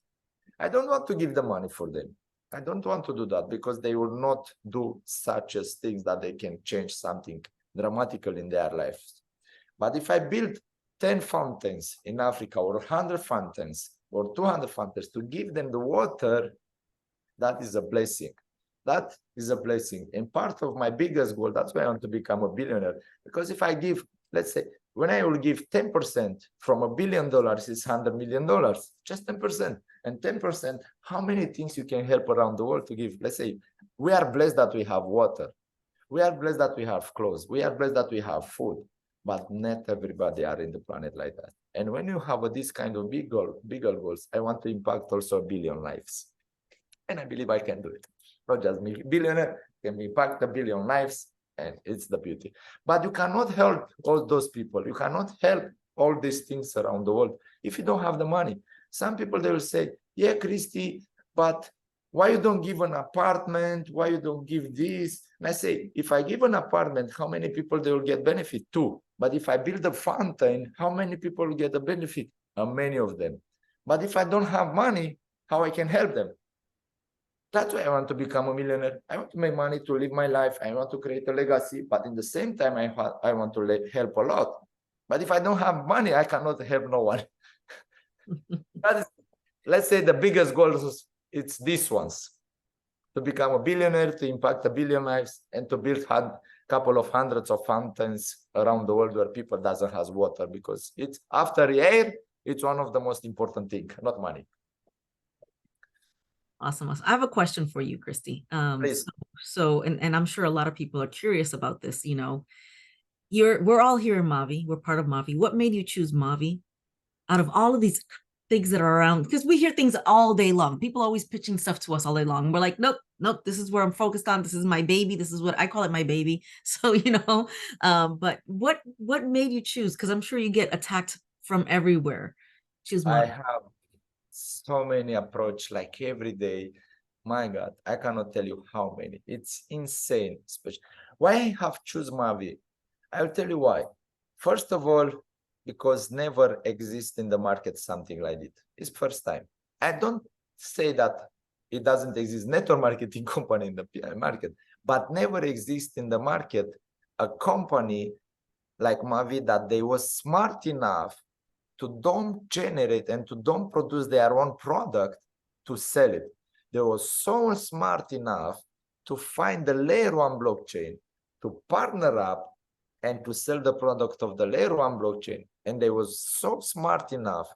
I don't want to give the money for them. I don't want to do that, because they will not do such as things that they can change something dramatical in their lives. But if I build 10 fountains in Africa, or 100 fountains, or 200 fountains, to give them the water, that is a blessing. That is a blessing. And part of my biggest goal, that's why I want to become a billionaire. Because if I give, let's say, when I will give 10% from $1 billion is $100 million, just 10%. And 10%, how many things you can help around the world to give? Let's say, we are blessed that we have water. We are blessed that we have clothes. We are blessed that we have food. But not everybody are in the planet like that. And when you have this kind of bigger goals, I want to impact also 1 billion lives. And I believe I can do it. Not just me, billionaire, can impact 1 billion lives, and it's the beauty. But you cannot help all those people. You cannot help all these things around the world if you don't have the money. Some people, they will say, yeah, Christy, but why you don't give an apartment? Why you don't give this? And I say, if I give an apartment, how many people they will get benefit too? But if I build a fountain, how many people will get a benefit? Many of them. But if I don't have money, how I can help them? That's why I want to become a millionaire. I want to make money to live my life. I want to create a legacy, but in the same time, I want to help a lot. But if I don't have money, I cannot help no one. That is, let's say, the biggest goals, it's these ones: to become a billionaire, to impact 1 billion lives, and to build a couple of hundreds of fountains around the world where people doesn't have water, because it's after air, it's one of the most important things, not money. Awesome. I have a question for you, Christy. Please. And I'm sure a lot of people are curious about this. You know, we're all here in Mavi. We're part of Mavi. What made you choose Mavi out of all of these things that are around? Because we hear things all day long. People always pitching stuff to us all day long. We're like, nope, this is where I'm focused on. This is my baby. This is what I call it, my baby. So, you know, but what made you choose? Because I'm sure you get attacked from everywhere. Choose Mavi. I have so many approach, like every day. My God, I cannot tell you how many. It's insane. Especially why I have choose Mavi. I'll tell you why. First of all, because never exists in the market something like it. It's first time. I don't say that it doesn't exist network marketing company in the PI market, but never exists in the market a company like Mavi that they was smart enough to don't generate and to don't produce their own product to sell it. They were so smart enough to find the layer one blockchain, to partner up and to sell the product of the layer one blockchain. And they was so smart enough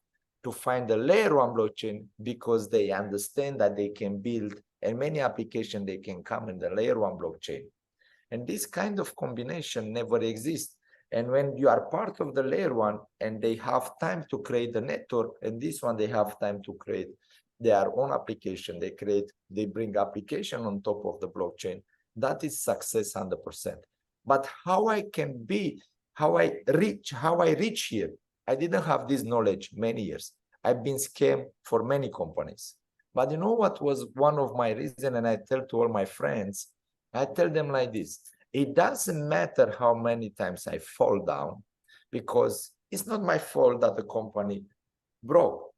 to find the layer one blockchain because they understand that they can build and many applications they can come in the layer one blockchain. And this kind of combination never exists. And when you are part of the layer one and they have time to create the network, and this one they have time to create their own application, they bring application on top of the blockchain, that is success 100%. But how I reach here, I didn't have this knowledge many years. I've been scammed for many companies. But you know what was one of my reasons, and I tell to all my friends, I tell them like this, it doesn't matter how many times I fall down, because it's not my fault that the company broke.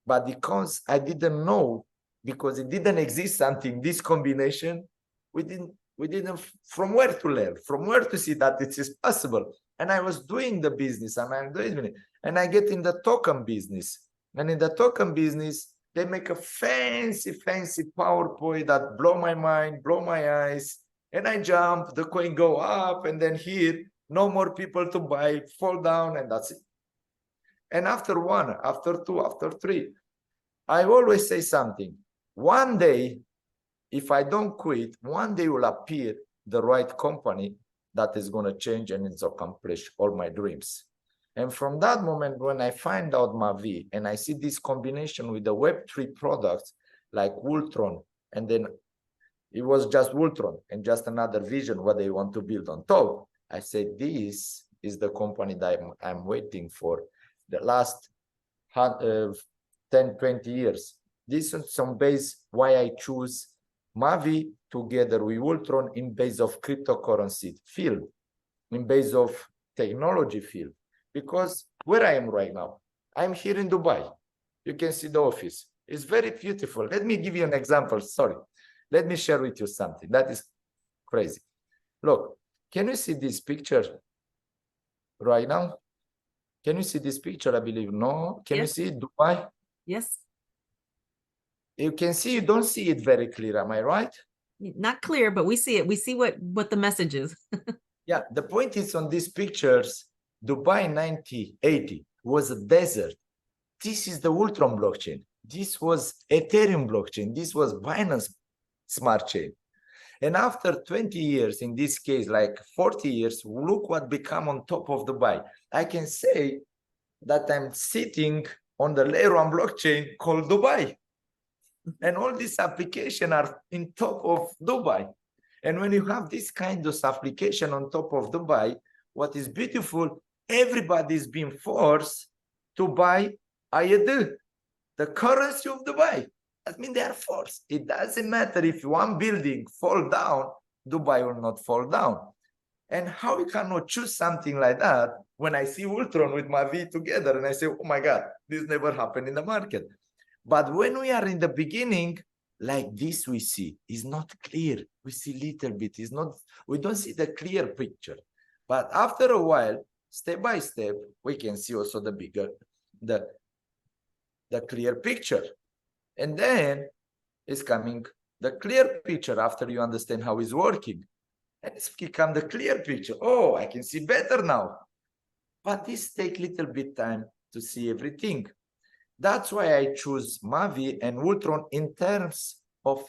But because I didn't know, because it didn't exist something, this combination, we didn't from where to learn, from where to see that it is possible. And I was doing the business, and I'm doing it, and I get in the token business. And in the token business, they make a fancy PowerPoint that blow my mind, blow my eyes. And I jump, the coin go up, and then here, no more people to buy, fall down, and that's it. And after one, after two, after three, I always say something. One day, if I don't quit, one day will appear the right company that is going to change and it's accomplish all my dreams. And from that moment, when I find out Mavi and I see this combination with the Web3 products like Ultron, and then it was just Ultron and just another vision what they want to build on top, I said, this is the company that I'm waiting for the last 10, 20 years. This is some base why I choose Mavi together with Ultron in base of cryptocurrency field, in base of technology field. Because where I am right now, I'm here in Dubai. You can see the office. It's very beautiful. Let me give you an example. Sorry. Let me share with you something. That is crazy. Look, can you see this picture right now? Can you see this picture? I believe no. Can you see Dubai? Yes. You can see, you don't see it very clear. Am I right? Not clear, but we see it. We see what the message is. Yeah, the point is on these pictures, Dubai 9080 was a desert. This is the Ultron blockchain. This was Ethereum blockchain. This was Binance smart chain. And after 20 years, in this case, like 40 years, look what become on top of Dubai. I can say that I'm sitting on the layer one blockchain called Dubai. And all these applications are in top of Dubai. And when you have this kind of application on top of Dubai, what is beautiful, everybody is being forced to buy AED, the currency of Dubai. That means they are forced. It doesn't matter if one building fall down, Dubai will not fall down. And how we cannot choose something like that when I see Ultron with Mavi together and I say, oh my God, this never happened in the market. But when we are in the beginning, like this we see, is not clear. We see little bit, is not, we don't see the clear picture. But after a while, step by step, we can see also the bigger, the clear picture. And then is coming the clear picture after you understand how it's working. And it's become the clear picture. Oh, I can see better now. But this takes a little bit time to see everything. That's why I choose Mavi and Ultron in terms of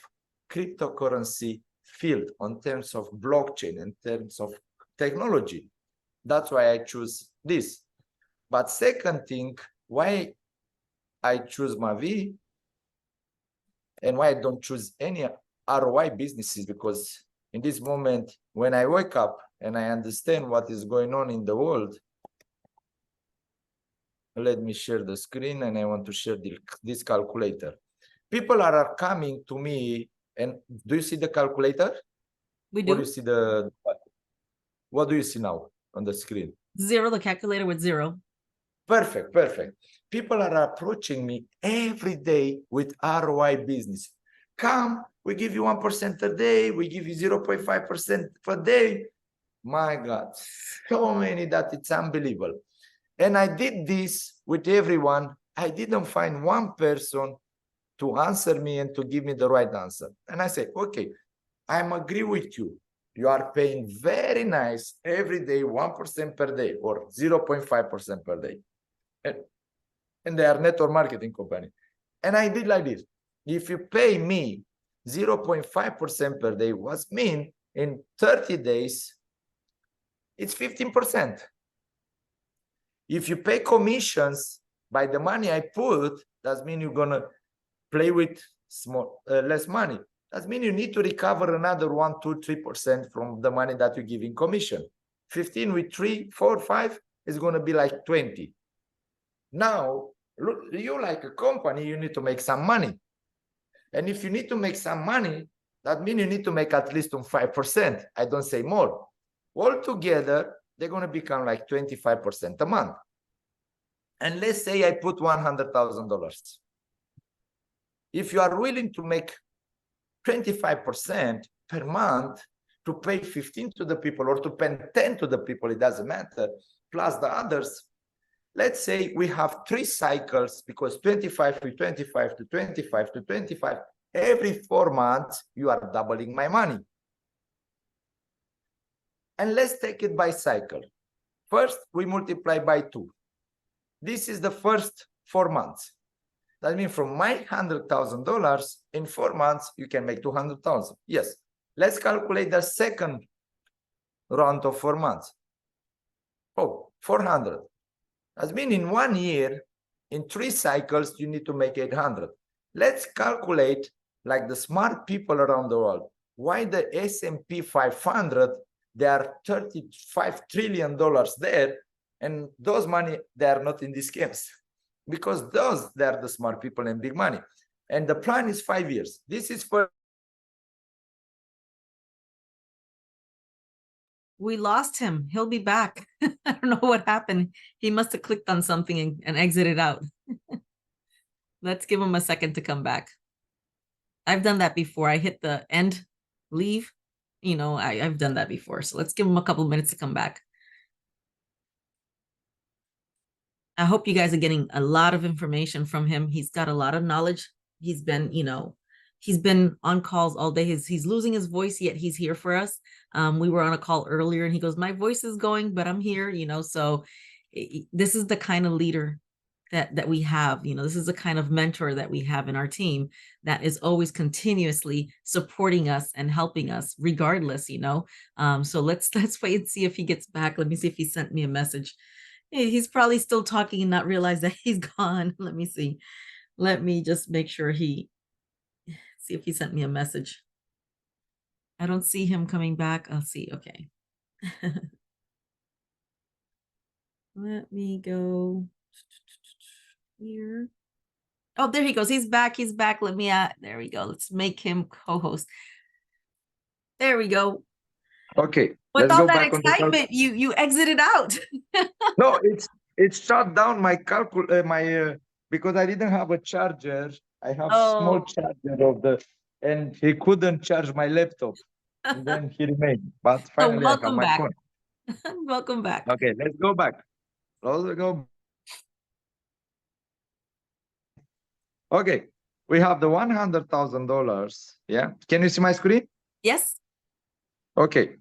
cryptocurrency field, in terms of blockchain, in terms of technology. That's why I choose this. But second thing, why I choose Mavi and why I don't choose any ROI businesses, because in this moment, when I wake up and I understand what is going on in the world, let me share the screen and I want to share this calculator. People are coming to me and do you see the calculator? We do. What do you see what do you see now on the screen? Zero, the calculator with zero. Perfect, perfect. People are approaching me every day with ROI business. Come, we give you 1% a day, we give you 0.5% per day. My God, so many that it's unbelievable. And I did this with everyone. I didn't find one person to answer me and to give me the right answer. And I say, okay, I'm agree with you. You are paying very nice every day, 1% per day or 0.5% per day. And they are network marketing company. And I did like this. If you pay me 0.5% per day, what mean in 30 days, it's 15%. If you pay commissions by the money I put, that means you're gonna play with less money. That means you need to recover another 1, 2, 3% from the money that you give in commission. 15 with 3, 4, 5 is gonna be like 20. Now, look, you like a company, you need to make some money. And if you need to make some money, that means you need to make at least on 5%. I don't say more. Altogether, they're going to become like 25% a month. And let's say I put $100,000. If you are willing to make 25% per month to pay 15 to the people or to pay 10 to the people, it doesn't matter, plus the others, let's say we have 3 cycles because 25 to 25 to 25 to 25, every 4 months, you are doubling my money. And let's take it by cycle. First, we multiply by 2. This is the first 4 months. That means from my $100,000 in 4 months, you can make 200,000. Yes. Let's calculate the second round of 4 months. Oh, 400. That means in 1 year, in 3 cycles, you need to make 800. Let's calculate like the smart people around the world. Why the S&P 500, there are $35 trillion there, and those money, they are not in these schemes. Because those, they are the smart people and big money. And the plan is 5 years. This is for... We lost him. He'll be back. I don't know what happened. He must have clicked on something and exited out. Let's give him a second to come back. I've done that before. I hit the end, leave. You know, I've done that before. So let's give him a couple of minutes to come back. I hope you guys are getting a lot of information from him. He's got a lot of knowledge. He's been, you know, he's been on calls all day. He's losing his voice, yet he's here for us. We were on a call earlier and he goes, my voice is going, but I'm here, you know. So this is the kind of leader that we have. You know, this is the kind of mentor that we have in our team that is always continuously supporting us and helping us regardless, you know. So let's wait and see if he gets back. Let me see if he sent me a message. He's probably still talking and not realize that he's gone. Let me see. Let me just make sure see if he sent me a message. I don't see him coming back. I'll see. Okay. Let me go here. Oh, there he goes. He's back. He's back. Let me there we go. Let's make him co-host. There we go. Okay. With let's all go that back excitement, you exited out. No, it's shut down my because I didn't have a charger. I have small charger of the, and he couldn't charge my laptop. And then he remained. But finally, I have my back. phone. Welcome back. Okay, let's go back. Let's go. Okay, we have the $100,000. Yeah, can you see my screen? Yes. Okay,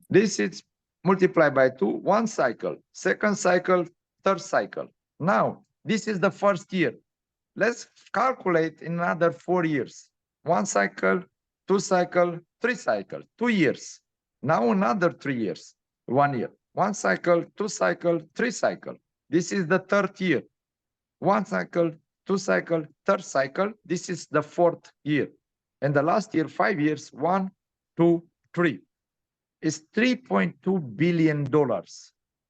this is multiplied by 2, 1 cycle, second cycle, third cycle. Now, this is the first year. Let's calculate in another 4 years. 1 cycle, 2 cycle, 3 cycle, 2 years. Now another 3 years, 1 year. 1 cycle, 2 cycle, 3 cycle. This is the third year. 1 cycle, 2 cycle, third cycle. This is the 4th year. And the last year, 5 years, 1, 2, 3. Is $3.2 billion.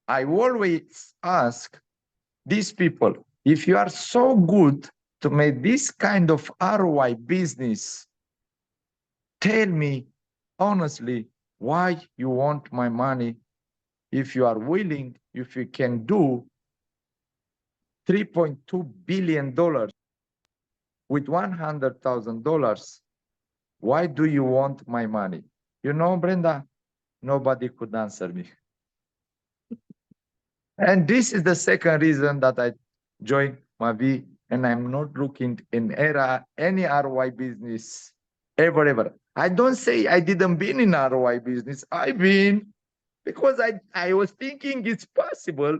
I always ask these people, if you are so good to make this kind of ROI business, tell me honestly why you want my money. If you are willing, if you can do, $3.2 billion with $100,000. Why do you want my money? You know, Brenda, nobody could answer me. And this is the second reason that I joined Mavi, and I'm not looking in any ROI business ever. I don't say I didn't been in ROI business. I've been, because I was thinking it's possible.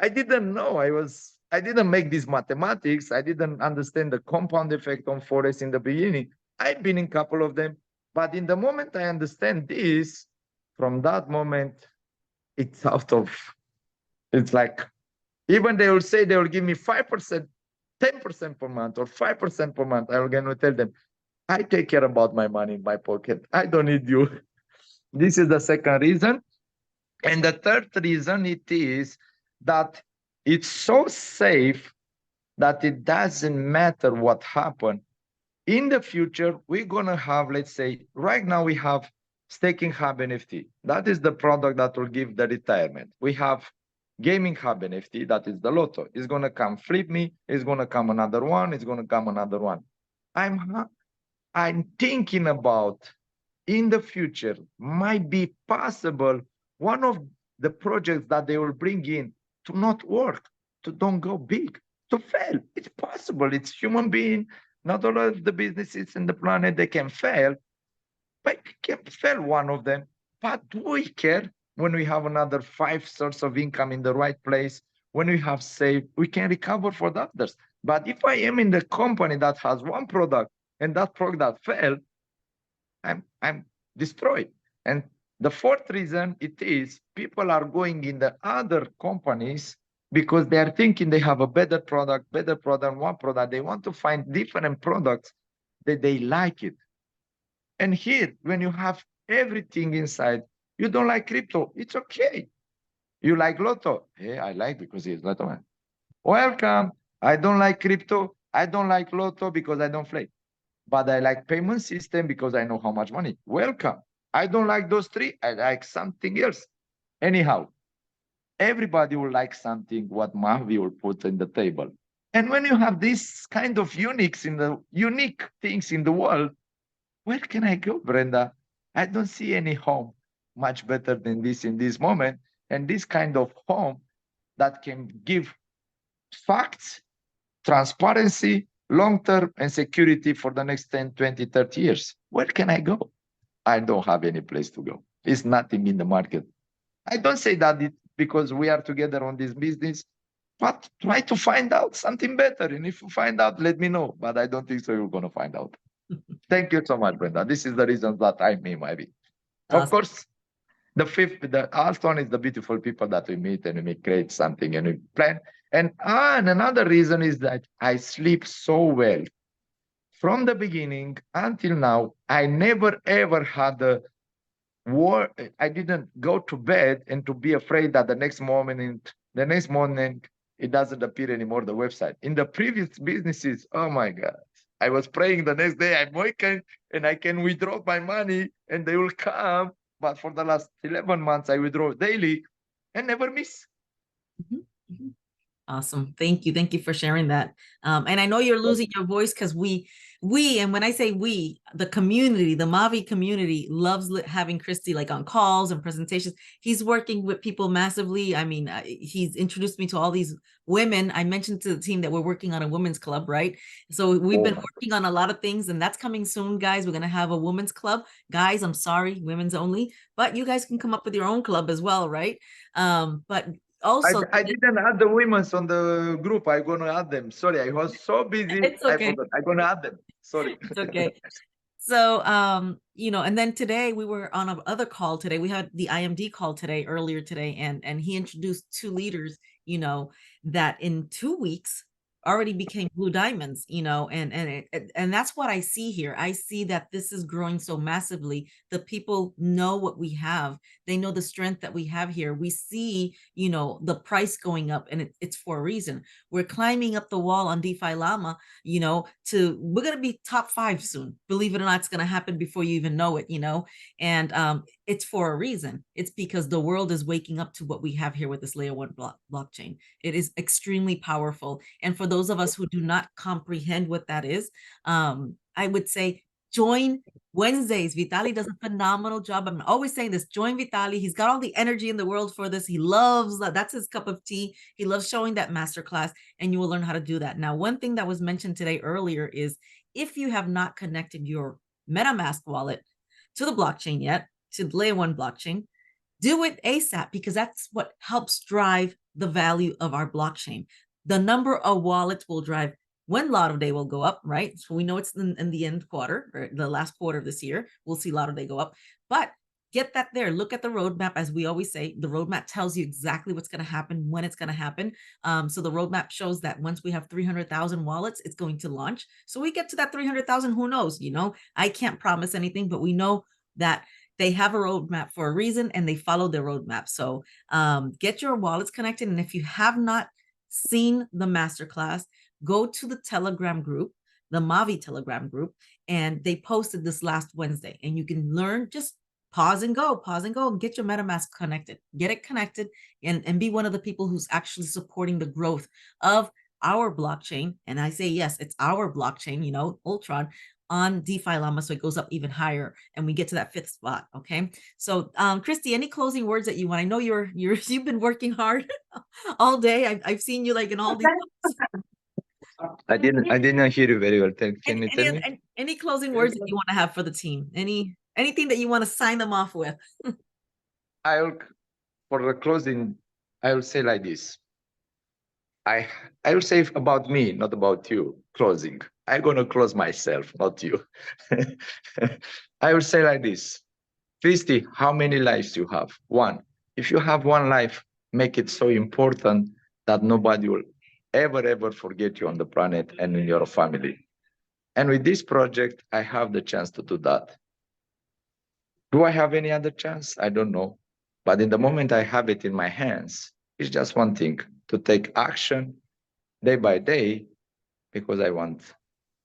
I didn't know. I didn't make these mathematics. I didn't understand the compound effect on Forex in the beginning. I've been in a couple of them, but in the moment I understand this, from that moment, it's out of, it's like, even they will say they will give me 5%, 10% per month or 5% per month. I'm going to tell them, I take care about my money in my pocket. I don't need you. This is the second reason. And the third reason it is that it's so safe that it doesn't matter what happened. In the future, we're going to have, let's say, right now we have Staking Hub NFT. That is the product that will give the retirement. We have Gaming Hub NFT, that is the Lotto. It's going to come Flip Me, it's going to come another one, it's going to come another one. I'm thinking about, in the future, might be possible one of the projects that they will bring in to not work, to don't go big, to fail. It's possible. It's human being. Not all of the businesses in the planet, they can fail, but we can fail one of them. But do we care when we have another 5 sources of income in the right place? When we have saved, we can recover for the others. But if I am in the company that has one product and that product failed, I'm destroyed. And the fourth reason it is people are going in the other companies because they are thinking they have a better product, one product. They want to find different products that they like it. And here, when you have everything inside, you don't like crypto, it's okay. You like Lotto? Hey, I like because it's Lotto man. Welcome. I don't like crypto. I don't like Lotto because I don't play. But I like payment system because I know how much money. Welcome. I don't like those three. I like something else. Anyhow, everybody will like something what Mavi will put in the table. And when you have this kind of unique things in the world, where can I go, Brenda? I don't see any home much better than this in this moment. And this kind of home that can give facts, transparency, long-term, and security for the next 10, 20, 30 years. Where can I go? I don't have any place to go. There's nothing in the market. I don't say that because we are together on this business, but try to find out something better. And if you find out, let me know. But I don't think so you're going to find out. Thank you so much, Brenda. This is the reason that I meet Ivy. Awesome. Of course, the Alston is the beautiful people that we meet and we create something and we plan. And another reason is that I sleep so well. From the beginning until now, I never ever had a war. I didn't go to bed and to be afraid that the next morning it doesn't appear anymore, the website. In the previous businesses, oh my God, I was praying the next day I'm waking and I can withdraw my money and they will come. But for the last 11 months, I withdraw daily and never miss. Mm-hmm. Awesome. Thank you. Thank you for sharing that. And I know you're losing your voice because we, and when I say we, the community, the Mavi community loves having Christy like on calls and presentations. He's working with people massively. I mean, he's introduced me to all these women. I mentioned to the team that we're working on a women's club, right? So we've been working on a lot of things and that's coming soon, guys. We're going to have a women's club. Guys, I'm sorry, women's only, but you guys can come up with your own club as well, right? But also, I didn't add the women's on the group. I'm going to add them. Sorry, I was so busy. It's okay. I forgot. I'm going to add them. Sorry. It's okay. So, you know, and then today we were on another call today. We had the IMD call today, earlier today, and he introduced 2 leaders, you know, that in 2 weeks, already became blue diamonds, you know, and that's what I see here. I see that this is growing so massively. The people know what we have. They know the strength that we have here. We see, you know, the price going up, and it's for a reason. We're climbing up the wall on DeFi Llama, you know, we're going to be top 5 soon. Believe it or not, it's going to happen before you even know it, you know, and it's for a reason. It's because the world is waking up to what we have here with this layer 1 blockchain. It is extremely powerful. And for those of us who do not comprehend what that is, I would say join Wednesdays. Vitali does a phenomenal job. I'm always saying this, join Vitali. He's got all the energy in the world for this. He loves that. That's his cup of tea. He loves showing that masterclass, and you will learn how to do that. Now, one thing that was mentioned today earlier is if you have not connected your MetaMask wallet to the blockchain yet, to layer 1 blockchain, do it ASAP, because that's what helps drive the value of our blockchain. The number of wallets will drive when Lotto Day will go up, right? So we know it's in the end quarter, or the last quarter of this year, we'll see Lotto Day go up. But get that there. Look at the roadmap. As we always say, the roadmap tells you exactly what's going to happen, when it's going to happen. So the roadmap shows that once we have 300,000 wallets, it's going to launch. So we get to that 300,000, who knows? You know, I can't promise anything, but we know that they have a roadmap for a reason, and they follow their roadmap. So get your wallets connected. And if you have not seen the masterclass, go to the Telegram group, the Mavi Telegram group, and they posted this last Wednesday, and you can learn. Just pause and go, and get your MetaMask connected, get it connected, and be one of the people who's actually supporting the growth of our blockchain. And I say, yes, it's our blockchain, you know, Ultron, on DeFi Llama, so it goes up even higher, and we get to that 5th spot. Okay, so Christy, any closing words that you want? I know you've been working hard all day. I've seen you like in all these. I didn't hear you very well. Can you tell me? Any closing words that you want to have for the team? Anything that you want to sign them off with? For the closing, I will say like this. I will say about me, not about you. Closing. I'm gonna close myself, not you. I will say like this. Christy, how many lives you have? 1. If you have 1 life, make it so important that nobody will ever forget you on the planet and in your family. And with this project, I have the chance to do that. Do I have any other chance? I don't know. But in the moment I have it in my hands, it's just one thing, to take action day by day, because I want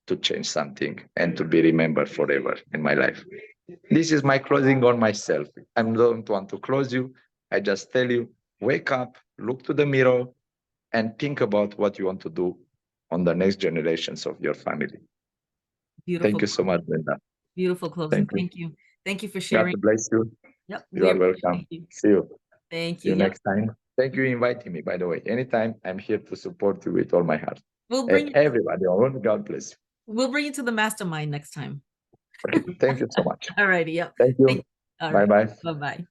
to change something and to be remembered forever in my life. This is my closing on myself. I don't want to close you. I just tell you, wake up, look to the mirror, and think about what you want to do on the next generations of your family. Beautiful. Thank you so much, Brenda. Beautiful closing. Thank you. Thank you for sharing. God bless you. Yep. You are welcome. See you. Thank See you. you next time. Thank you for inviting me, by the way. Anytime, I'm here to support you with all my heart. We'll bring and everybody. God bless you. We'll bring you to the mastermind next time. Thank you so much. All righty. Yep. Thank you. Bye-bye. Bye. Bye-bye.